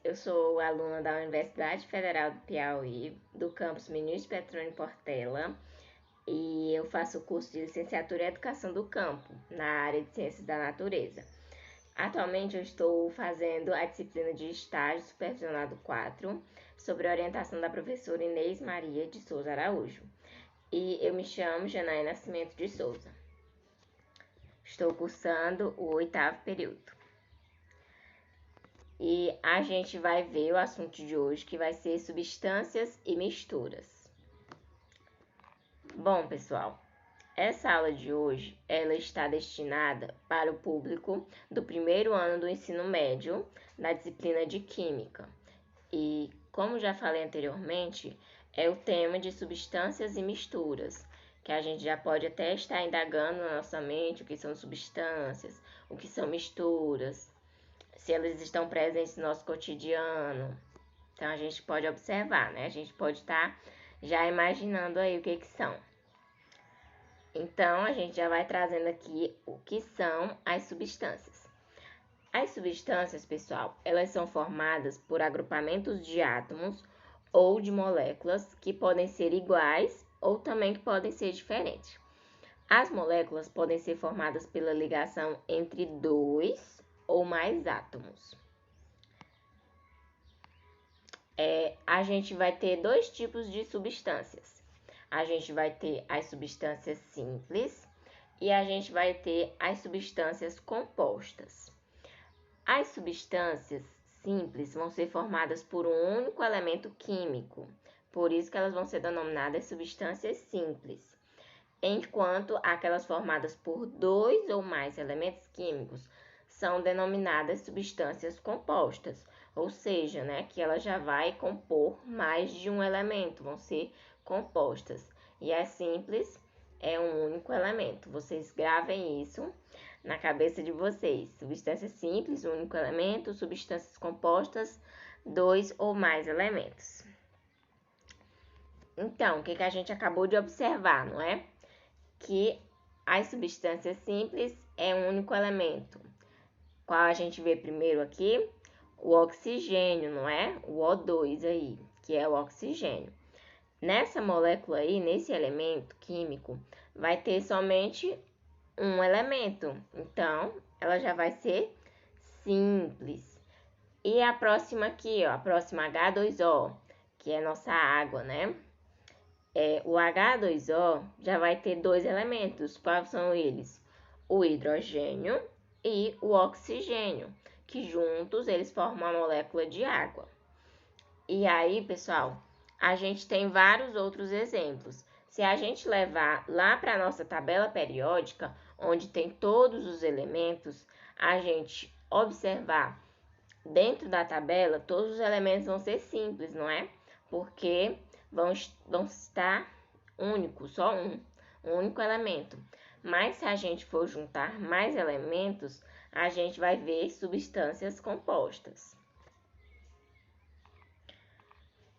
Eu sou aluna da Universidade Federal do Piauí, do campus Ministro Petrônio Portela, e eu faço o curso de licenciatura em Educação do Campo, na área de Ciências da Natureza. Atualmente eu estou fazendo a disciplina de estágio supervisionado 4, sobre orientação da professora Inês Maria de Souza Araújo. E eu me chamo Janaína Nascimento de Souza. Estou cursando o 8º período. E a gente vai ver o assunto de hoje, que vai ser substâncias e misturas. Bom, pessoal, essa aula de hoje, ela está destinada para o público do primeiro ano do ensino médio, na disciplina de Química. E, como já falei anteriormente, é o tema de substâncias e misturas, que a gente já pode até estar indagando na nossa mente o que são substâncias, o que são misturas, se elas estão presentes no nosso cotidiano. Então, a gente pode observar, né? A gente pode estar já imaginando aí o que são. Então, a gente já vai trazendo aqui o que são as substâncias. As substâncias, pessoal, elas são formadas por agrupamentos de átomos ou de moléculas que podem ser iguais ou também que podem ser diferentes. As moléculas podem ser formadas pela ligação entre dois ou mais átomos. A gente vai ter dois tipos de substâncias. A gente vai ter as substâncias simples e a gente vai ter as substâncias compostas. As substâncias simples vão ser formadas por um único elemento químico, por isso que elas vão ser denominadas substâncias simples, enquanto aquelas formadas por dois ou mais elementos químicos são denominadas substâncias compostas, ou seja, né, que ela já vai compor mais de um elemento, vão ser compostas. E as simples é um único elemento. Vocês gravem isso na cabeça de vocês. Substâncias simples, um único elemento. Substâncias compostas, dois ou mais elementos. Então, o que a gente acabou de observar, não é? Que as substâncias simples é um único elemento. Qual a gente vê primeiro aqui? O oxigênio, não é? O O2 aí, que é o oxigênio. Nessa molécula aí, nesse elemento químico, vai ter somente um elemento. Então, ela já vai ser simples. E a próxima aqui, ó, a próxima H2O, que é nossa água, né? O H2O já vai ter dois elementos. Quais são eles? O hidrogênio e o oxigênio, que juntos eles formam a molécula de água. E aí, pessoal, a gente tem vários outros exemplos. Se a gente levar lá para a nossa tabela periódica, onde tem todos os elementos, a gente observar dentro da tabela, todos os elementos vão ser simples, não é? Porque vão estar únicos, só um único elemento. Mas se a gente for juntar mais elementos, a gente vai ver substâncias compostas.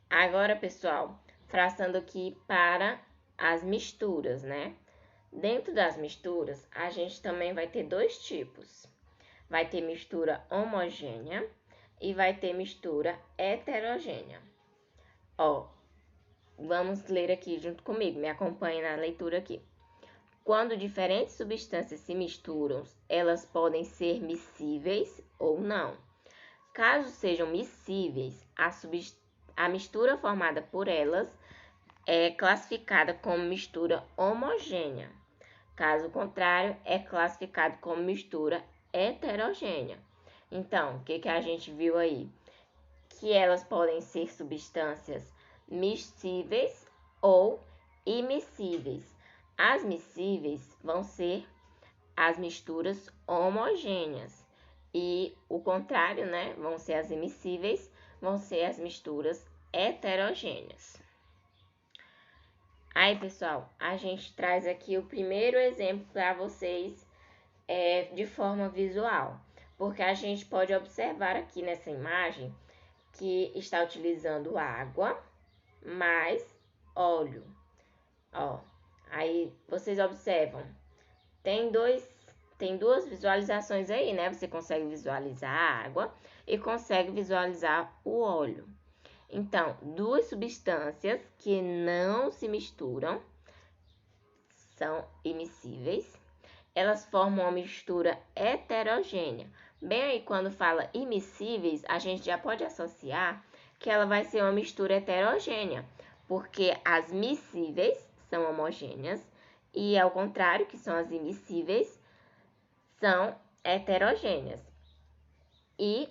Agora, pessoal, traçando aqui para as misturas, né? Dentro das misturas, a gente também vai ter dois tipos. Vai ter mistura homogênea e vai ter mistura heterogênea. Ó, vamos ler aqui junto comigo, me acompanhe na leitura aqui. Quando diferentes substâncias se misturam, elas podem ser miscíveis ou não. Caso sejam miscíveis, a mistura formada por elas é classificada como mistura homogênea. Caso contrário, é classificado como mistura heterogênea. Então, o que a gente viu aí? Que elas podem ser substâncias miscíveis ou immiscíveis. As miscíveis vão ser as misturas homogêneas e o contrário, né, vão ser as immiscíveis, vão ser as misturas heterogêneas. Aí, pessoal, a gente traz aqui o primeiro exemplo para vocês de forma visual, porque a gente pode observar aqui nessa imagem que está utilizando água mais óleo. Ó, aí vocês observam, tem duas visualizações aí, né? Você consegue visualizar a água e consegue visualizar o óleo. Então, duas substâncias que não se misturam são immiscíveis. Elas formam uma mistura heterogênea. Bem aí, quando fala immiscíveis, a gente já pode associar que ela vai ser uma mistura heterogênea, porque as miscíveis são homogêneas e, ao contrário, que são as immiscíveis, são heterogêneas. E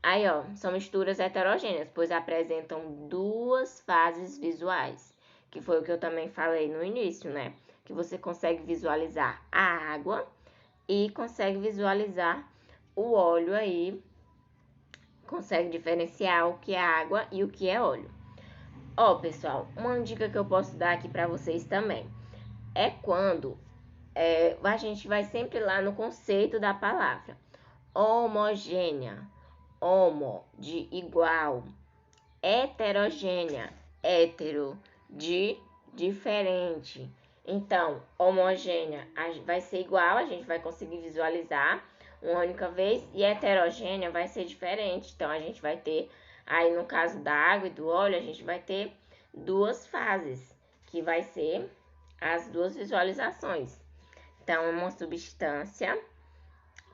aí, ó, são misturas heterogêneas, pois apresentam duas fases visuais, que foi o que eu também falei no início, né? Que você consegue visualizar a água e consegue visualizar o óleo aí, consegue diferenciar o que é água e o que é óleo. Ó, pessoal, uma dica que eu posso dar aqui para vocês também é quando a gente vai sempre lá no conceito da palavra homogênea. Homo, de igual. Heterogênea, hétero, de diferente. Então, homogênea vai ser igual, a gente vai conseguir visualizar uma única vez, e heterogênea vai ser diferente. Então, a gente vai ter, aí no caso da água e do óleo, a gente vai ter duas fases, que vai ser as duas visualizações. Então, uma substância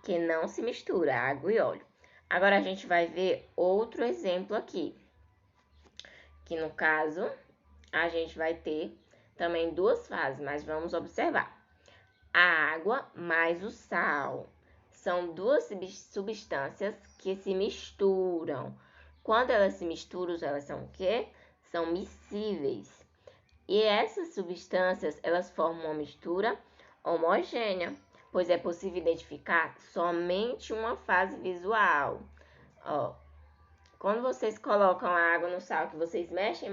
que não se mistura, água e óleo. Agora, a gente vai ver outro exemplo aqui, que no caso, a gente vai ter também duas fases, mas vamos observar. A água mais o sal são duas substâncias que se misturam. Quando elas se misturam, elas são o quê? São miscíveis. E essas substâncias, elas formam uma mistura homogênea, pois é possível identificar somente uma fase visual. Ó, quando vocês colocam a água no sal, que vocês mexem,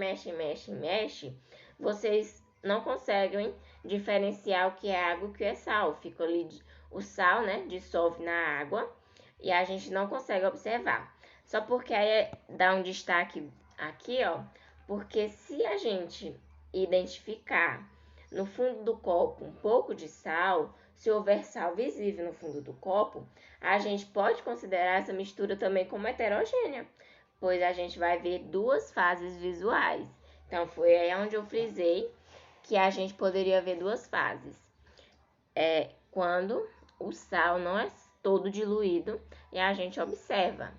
vocês não conseguem diferenciar o que é água e o que é sal. Fica ali o sal, né, dissolve na água e a gente não consegue observar. Só porque aí dá um destaque aqui, ó, porque se a gente identificar no fundo do copo um pouco de sal, se houver sal visível no fundo do copo, a gente pode considerar essa mistura também como heterogênea, pois a gente vai ver duas fases visuais. Então, foi aí onde eu frisei que a gente poderia ver duas fases. Quando o sal não é todo diluído e a gente observa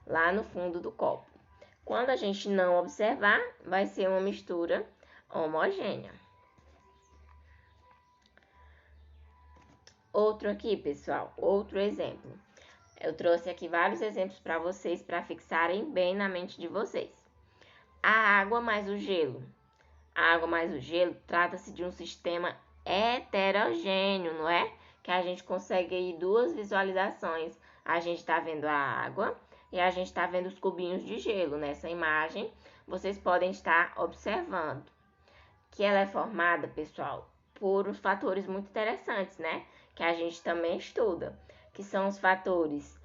lá no fundo do copo. Quando a gente não observar, vai ser uma mistura homogênea. Outro aqui, pessoal, outro exemplo. Eu trouxe aqui vários exemplos para vocês, para fixarem bem na mente de vocês. A água mais o gelo. A água mais o gelo trata-se de um sistema heterogêneo, não é? Que a gente consegue aí duas visualizações. A gente está vendo a água e a gente está vendo os cubinhos de gelo nessa imagem. Vocês podem estar observando que ela é formada, pessoal, por uns fatores muito interessantes, né? Que a gente também estuda, que são os fatores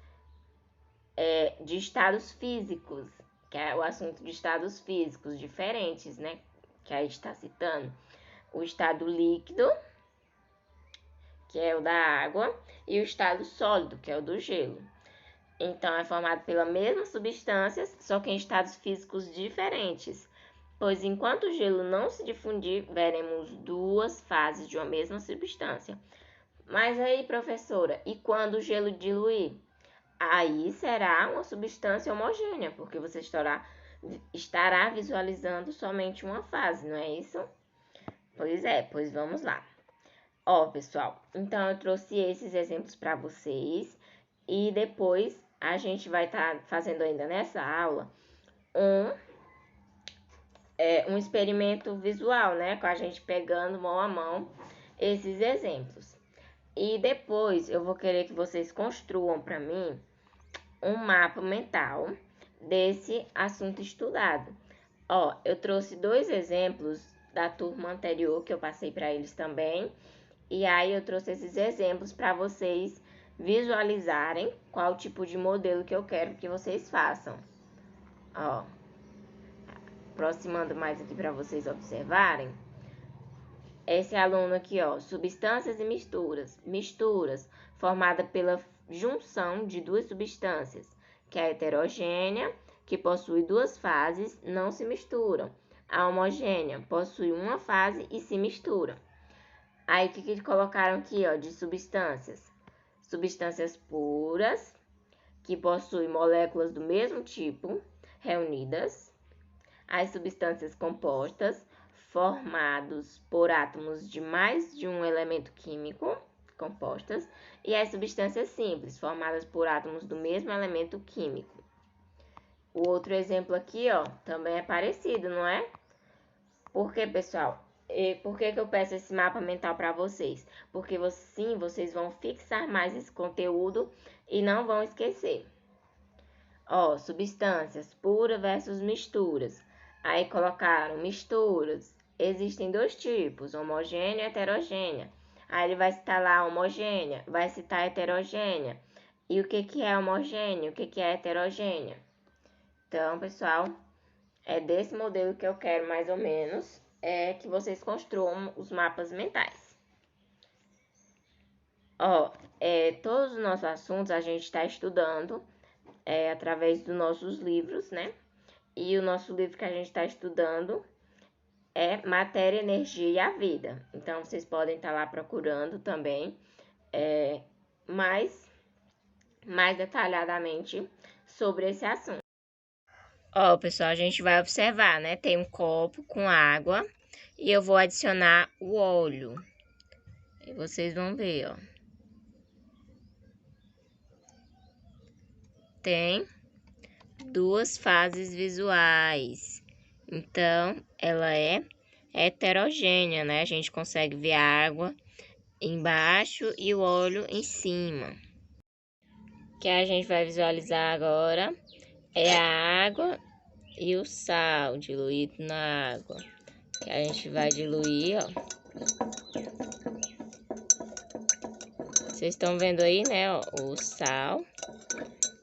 de estados físicos, que é o assunto de estados físicos diferentes, né? Que aí está citando o estado líquido, que é o da água, e o estado sólido, que é o do gelo. Então, é formado pelas mesmas substâncias, só que em estados físicos diferentes. Pois enquanto o gelo não se difundir, veremos duas fases de uma mesma substância. Mas aí, professora, e quando o gelo diluir? Aí será uma substância homogênea, porque você estará visualizando somente uma fase, não é isso? Pois vamos lá. Ó, pessoal, então eu trouxe esses exemplos para vocês e depois a gente vai estar fazendo ainda nessa aula um experimento visual, né? Com a gente pegando mão a mão esses exemplos. E depois eu vou querer que vocês construam para mim um mapa mental desse assunto estudado. Ó, eu trouxe dois exemplos da turma anterior que eu passei para eles também. E aí eu trouxe esses exemplos para vocês visualizarem qual tipo de modelo que eu quero que vocês façam. Ó, aproximando mais aqui para vocês observarem. Esse aluno aqui, ó, substâncias e misturas. Misturas, formada pela junção de duas substâncias que é heterogênea, que possui duas fases, não se misturam. A homogênea possui uma fase e se mistura. Aí, o que colocaram aqui, ó, de substâncias? Substâncias puras, que possuem moléculas do mesmo tipo, reunidas. As substâncias compostas, formados por átomos de mais de um elemento químico, compostas. E as substâncias simples, formadas por átomos do mesmo elemento químico. O outro exemplo aqui, ó, também é parecido, não é? Por que, pessoal? Por que eu peço esse mapa mental para vocês? Porque sim, vocês vão fixar mais esse conteúdo e não vão esquecer. Ó, substâncias puras versus misturas. Aí colocaram misturas. Existem dois tipos, homogênea e heterogênea. Aí ele vai citar lá homogênea, vai citar heterogênea. E o que é homogênea? O que é heterogênea? Então, pessoal, é desse modelo que eu quero mais ou menos que vocês construam os mapas mentais. Ó, todos os nossos assuntos a gente está estudando através dos nossos livros, né? E o nosso livro que a gente está estudando é Matéria, Energia e a Vida. Então, vocês podem estar lá procurando também mais detalhadamente sobre esse assunto. Ó, pessoal, a gente vai observar, né? Tem um copo com água e eu vou adicionar o óleo. E vocês vão ver, ó. Tem duas fases visuais. Então, ela é heterogênea, né? A gente consegue ver a água embaixo e o óleo em cima. O que a gente vai visualizar agora é a água e o sal diluído na água. Que a gente vai diluir, ó. Vocês estão vendo aí, né, ó, o sal.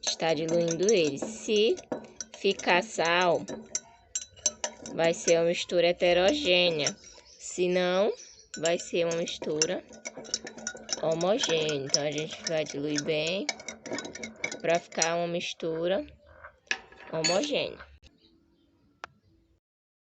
Está diluindo ele. Se ficar sal, vai ser uma mistura heterogênea. Se não, vai ser uma mistura homogênea. Então, a gente vai diluir bem para ficar uma mistura homogênea.